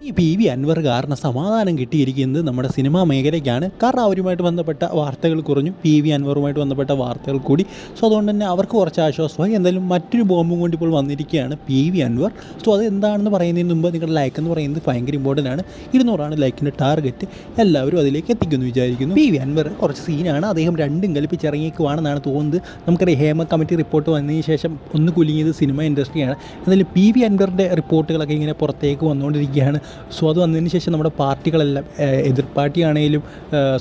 ഈ പി.വി. അൻവർ കാരണം സമാധാനം കിട്ടിയിരിക്കുന്നത് നമ്മുടെ സിനിമാ മേഖലയ്ക്കാണ്. കാരണം അവരുമായിട്ട് ബന്ധപ്പെട്ട വാർത്തകൾ കുറഞ്ഞു, പി.വി. അൻവറുമായിട്ട് ബന്ധപ്പെട്ട വാർത്തകൾ കൂടി. സോ അതുകൊണ്ട് തന്നെ അവർക്ക് കുറച്ച് ആശ്വാസമായി. എന്തായാലും മറ്റൊരു ബോംബും കൊണ്ട് ഇപ്പോൾ വന്നിരിക്കുകയാണ് പി.വി. അൻവർ. സോ അത് എന്താണെന്ന് പറയുന്നതിന് മുമ്പ് നിങ്ങളുടെ ലൈക്ക് എന്ന് പറയുന്നത് ഭയങ്കര ഇമ്പോർട്ടൻ്റ് ആണ്. 200 ലൈക്കിൻ്റെ ടാർഗറ്റ്. എല്ലാവരും അതിലേക്ക് എത്തിക്കുമെന്ന് വിചാരിക്കുന്നു. പി.വി. അൻവർ കുറച്ച് സീനാണ്. അദ്ദേഹം രണ്ടും കൽപ്പിച്ചിറങ്ങിയേക്കുവാണെന്നാണ് തോന്നുന്നത്. നമുക്കറിയാം ഹേമ കമ്മിറ്റി റിപ്പോർട്ട് വന്നതിന് ശേഷം ഒന്ന് കുലുങ്ങിയത് സിനിമ ഇൻഡസ്ട്രിയാണ്. എന്തായാലും പി.വി. അൻവറിൻ്റെ റിപ്പോർട്ടുകളൊക്കെ ഇങ്ങനെ പുറത്തേക്ക് വന്നുകൊണ്ടിരിക്കുകയാണ്. സോ അത് വന്നതിന് ശേഷം നമ്മുടെ പാർട്ടികളെല്ലാം എതിർ പാർട്ടിയാണെങ്കിലും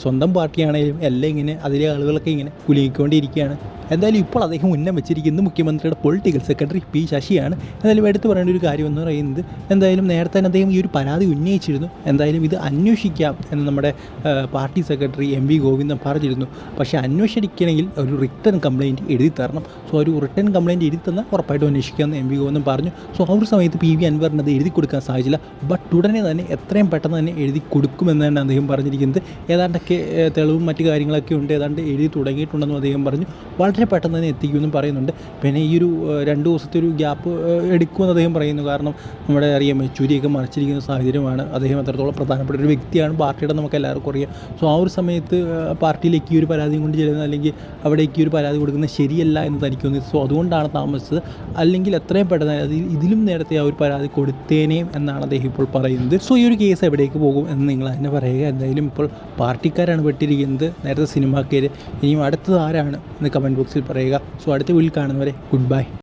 സ്വന്തം പാർട്ടിയാണെങ്കിലും എല്ലാം ഇങ്ങനെ അതിലെ ആളുകളൊക്കെ ഇങ്ങനെ കുലുങ്ങിക്കൊണ്ടിരിക്കുകയാണ്. എന്തായാലും ഇപ്പോൾ അദ്ദേഹം ഉന്നം വെച്ചിരിക്കുന്നത് മുഖ്യമന്ത്രിയുടെ പൊളിറ്റിക്കൽ സെക്രട്ടറി പി ശശിയാണ്. എന്തായാലും എടുത്തു പറയേണ്ട ഒരു കാര്യം എന്ന് പറയുന്നത്, എന്തായാലും നേരത്തെ തന്നെ അദ്ദേഹം ഈ ഒരു പരാതി ഉന്നയിച്ചിരുന്നു. എന്തായാലും ഇത് അന്വേഷിക്കാം എന്ന് നമ്മുടെ പാർട്ടി സെക്രട്ടറി എം.വി. ഗോവിന്ദൻ പറഞ്ഞിരുന്നു. പക്ഷേ അന്വേഷിക്കണമെങ്കിൽ ഒരു റിട്ടേൺ കംപ്ലയിൻറ്റ് എഴുതി തരണം. സോ ഒരു റിട്ടേൺ കംപ്ലയിൻറ്റ് എഴുതി തന്നാൽ ഉറപ്പായിട്ടും അന്വേഷിക്കാമെന്ന് എം.വി. ഗോവിന്ദൻ പറഞ്ഞു. സോ ആ ഒരു സമയത്ത് പി.വി. അൻവറിന് അത് എഴുതി കൊടുക്കാൻ സാധിച്ചില്ല. ബട്ട് ഉടനെ തന്നെ എത്രയും പെട്ടെന്ന് തന്നെ എഴുതി കൊടുക്കുമെന്നാണ് അദ്ദേഹം പറഞ്ഞിരിക്കുന്നത്. ഏതാണ്ടൊക്കെ തെളിവും മറ്റു കാര്യങ്ങളൊക്കെ ഉണ്ട്, ഏതാണ്ട് എഴുതി തുടങ്ങിയിട്ടുണ്ടെന്നും അദ്ദേഹം പറഞ്ഞു. വളരെ പെട്ടെന്ന് തന്നെ എത്തിക്കുമെന്നും പറയുന്നുണ്ട്. പിന്നെ ഈ ഒരു 2 ദിവസത്തെ ഒരു ഗ്യാപ്പ് എടുക്കുമെന്ന് അദ്ദേഹം പറയുന്നു. കാരണം നമ്മുടെ അറിയാം യെച്ചൂരിയൊക്കെ മറിച്ചിരിക്കുന്ന സാഹചര്യമാണ്. അദ്ദേഹം എത്രത്തോളം പ്രധാനപ്പെട്ട ഒരു വ്യക്തിയാണ് പാർട്ടിയുടെ, നമുക്ക് എല്ലാവർക്കും അറിയാം. സോ ആ ഒരു സമയത്ത് പാർട്ടിയിലേക്ക് ഈ ഒരു പരാതി കൊണ്ട് ചെല്ലുന്നത്, അല്ലെങ്കിൽ അവിടേക്ക് ഒരു പരാതി കൊടുക്കുന്നത് ശരിയല്ല എന്ന് തനിക്ക് തോന്നി. സോ അതുകൊണ്ടാണ് താമസിച്ചത്. അല്ലെങ്കിൽ എത്രയും പെട്ടെന്ന് ഇതിലും നേരത്തെ ആ ഒരു പരാതി കൊടുത്തേനേയും എന്നാണ് അദ്ദേഹം ഇപ്പോൾ പറയുന്നത്. സോ ഈ ഒരു കേസ് എവിടേക്ക് പോകും എന്ന് നിങ്ങൾ തന്നെ പറയുക. എന്തായാലും ഇപ്പോൾ പാർട്ടിക്കാരാണ് പെട്ടിരിക്കുന്നത്, നേരത്തെ സിനിമാക്കാർ. ഇനിയും അടുത്തത് ആരാണ് എന്ന് കമൻറ്റ് ബോക്സിൽ പറയുക. സോ അടുത്ത വീട്ടിൽ കാണുന്നവരെ ഗുഡ് ബൈ.